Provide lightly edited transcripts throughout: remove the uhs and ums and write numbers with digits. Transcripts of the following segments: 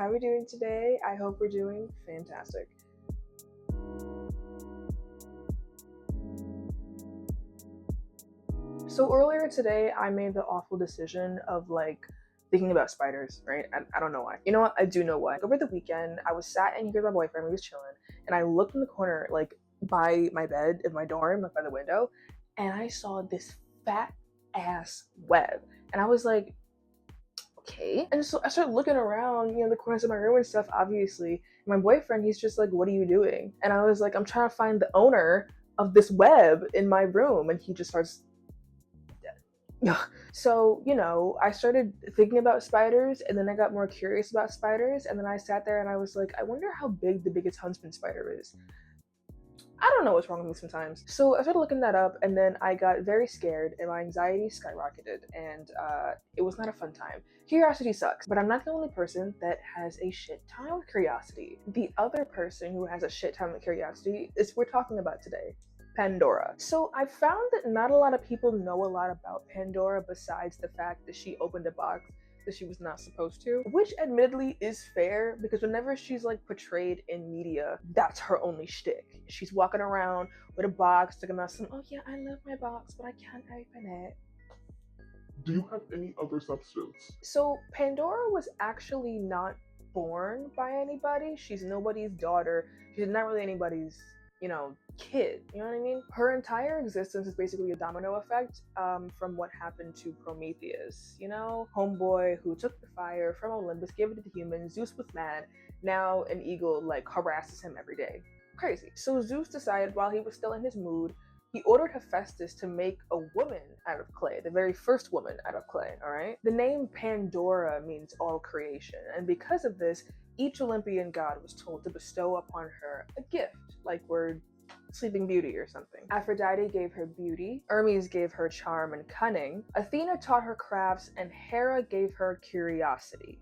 How are we doing today? I hope we're doing fantastic. So earlier today, I made the awful decision of thinking about spiders, right? I don't know why. You know what? I do know why. Over the weekend, I was sat in here with my boyfriend, we was chilling, and I looked in the corner, like by my bed in my dorm, like by the window, and I saw this fat ass web. And I was like, okay. And so I started looking around, the corners of my room and stuff, obviously. My boyfriend, he's just like, what are you doing? And I was like, I'm trying to find the owner of this web in my room. And he just starts dead. So, I started thinking about spiders, and then I got more curious about spiders. And then I sat there and I was like, I wonder how big the biggest huntsman spider is. I don't know what's wrong with me sometimes. So I started looking that up, and then I got very scared, and my anxiety skyrocketed, and it was not a fun time. Curiosity sucks, but I'm not the only person that has a shit ton of curiosity. The other person who has a shit ton of curiosity is we're talking about today. Pandora. So I found that not a lot of people know a lot about Pandora besides the fact that she opened a box that she was not supposed to, which admittedly is fair because whenever she's portrayed in media, that's her only shtick. She's walking around with a box talking about oh yeah, I love my box, but I can't open it. Do you have any other substance? So Pandora was actually not born by anybody. She's nobody's daughter. She's not really anybody's, kid. You know what I mean? Her entire existence is basically a domino effect from what happened to Prometheus. Homeboy who took the fire from Olympus, gave it to the humans. Zeus was mad. Now an eagle harasses him every day. Crazy. So Zeus decided while he was still in his mood, he ordered Hephaestus to make a woman out of clay, the very first woman out of clay, all right? The name Pandora means all creation, and because of this, each Olympian god was told to bestow upon her a gift, like we're Sleeping Beauty or something. Aphrodite gave her beauty, Hermes gave her charm and cunning, Athena taught her crafts, and Hera gave her curiosity.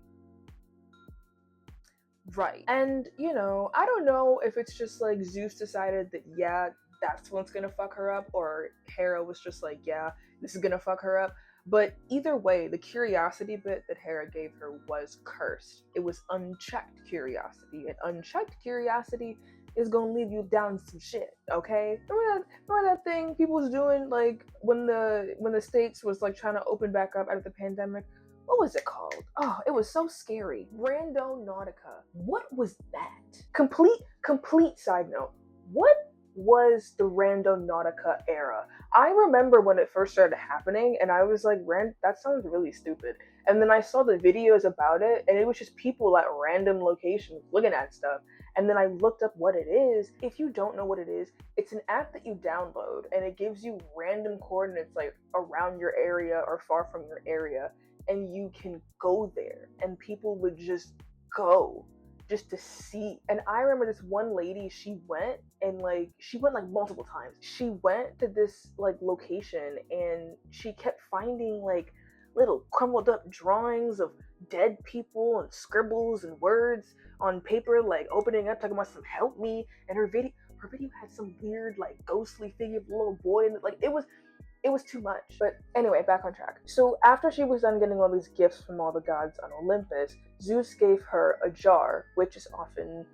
Right. And, I don't know if it's just Zeus decided that, yeah, that's what's gonna fuck her up, or Hera was just like, yeah, this is gonna fuck her up. But either way, the curiosity bit that Hera gave her was cursed. It was unchecked curiosity, and unchecked curiosity is gonna lead you down some shit. Okay, remember that thing people was doing when the states was trying to open back up after the pandemic. What was it called? Oh, it was so scary. Randonautica. What was that? Complete side note. What was the Randonautica era? I remember when it first started happening, and I was like, that sounds really stupid. And then I saw the videos about it, and it was just people at random locations looking at stuff. And then I looked up what it is. If you don't know what it is, it's an app that you download, and it gives you random coordinates around your area or far from your area, and you can go there, and people would just go just to see. And I remember this one lady, she went multiple times. She went to this location, and she kept finding little crumbled up drawings of dead people and scribbles and words on paper, opening up talking about some help me. And her video had some weird ghostly figure of a little boy, and it was too much. But anyway, back on track. So after she was done getting all these gifts from all the gods on Olympus, Zeus gave her a jar, which is often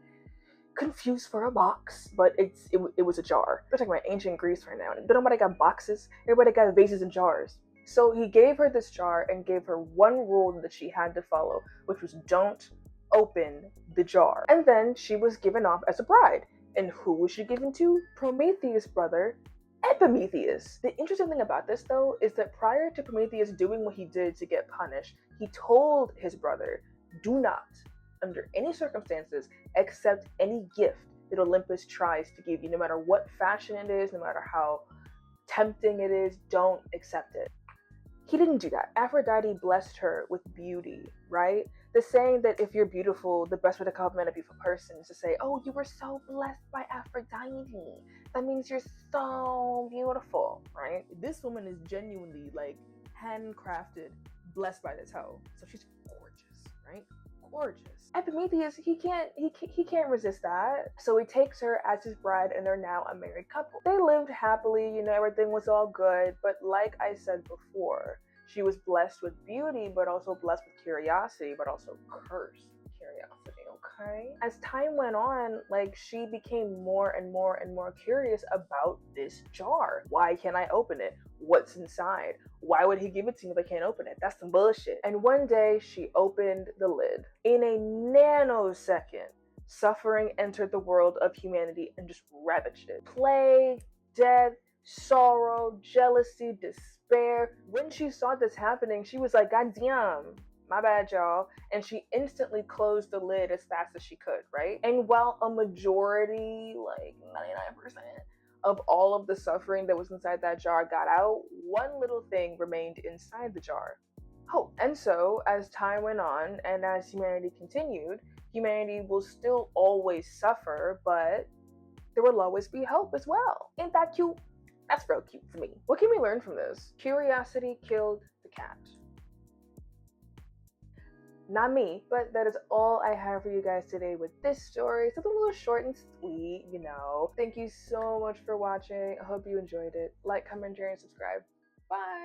confused for a box, but it was a jar. We're talking about ancient Greece right now. But nobody got boxes. Everybody got vases and jars. So he gave her this jar and gave her one rule that she had to follow, which was don't open the jar. And then she was given off as a bride. And who was she given to? Prometheus' brother, Epimetheus. The interesting thing about this, though, is that prior to Prometheus doing what he did to get punished, he told his brother, do not, under any circumstances, accept any gift that Olympus tries to give you, no matter what fashion it is, no matter how tempting it is, don't accept it. He didn't do that. Aphrodite blessed her with beauty, right? The saying that if you're beautiful, the best way to compliment a beautiful person is to say, oh, you were so blessed by Aphrodite. That means you're so beautiful, right? This woman is genuinely handcrafted, blessed by this hoe. So she's gorgeous, right? Gorgeous. Epimetheus, he can't resist that. So he takes her as his bride, and they're now a married couple. They lived happily, everything was all good. But like I said before, She was blessed with beauty, but also blessed with curiosity, but also cursed with curiosity, okay? As time went on, like, she became more and more and more curious about this jar. Why can't I open it? What's inside? Why would he give it to me if I can't open it? That's some bullshit. And one day she opened the lid. In a nanosecond, suffering entered the world of humanity and just ravaged it. Plague, death, sorrow, jealousy, despair. When she saw this happening, she was like, God damn, my bad, y'all. And she instantly closed the lid as fast as she could, right? And while a majority, like 99%, of all of the suffering that was inside that jar got out, one little thing remained inside the jar: hope. And so, as time went on and as humanity continued, humanity will still always suffer, but there will always be hope as well. Ain't that cute? That's real cute to me. What can we learn from this? Curiosity killed the cat. Not me, but that is all I have for you guys today with this story. Something a little short and sweet, you know. Thank you so much for watching. I hope you enjoyed it. Like, comment, share, and subscribe. Bye.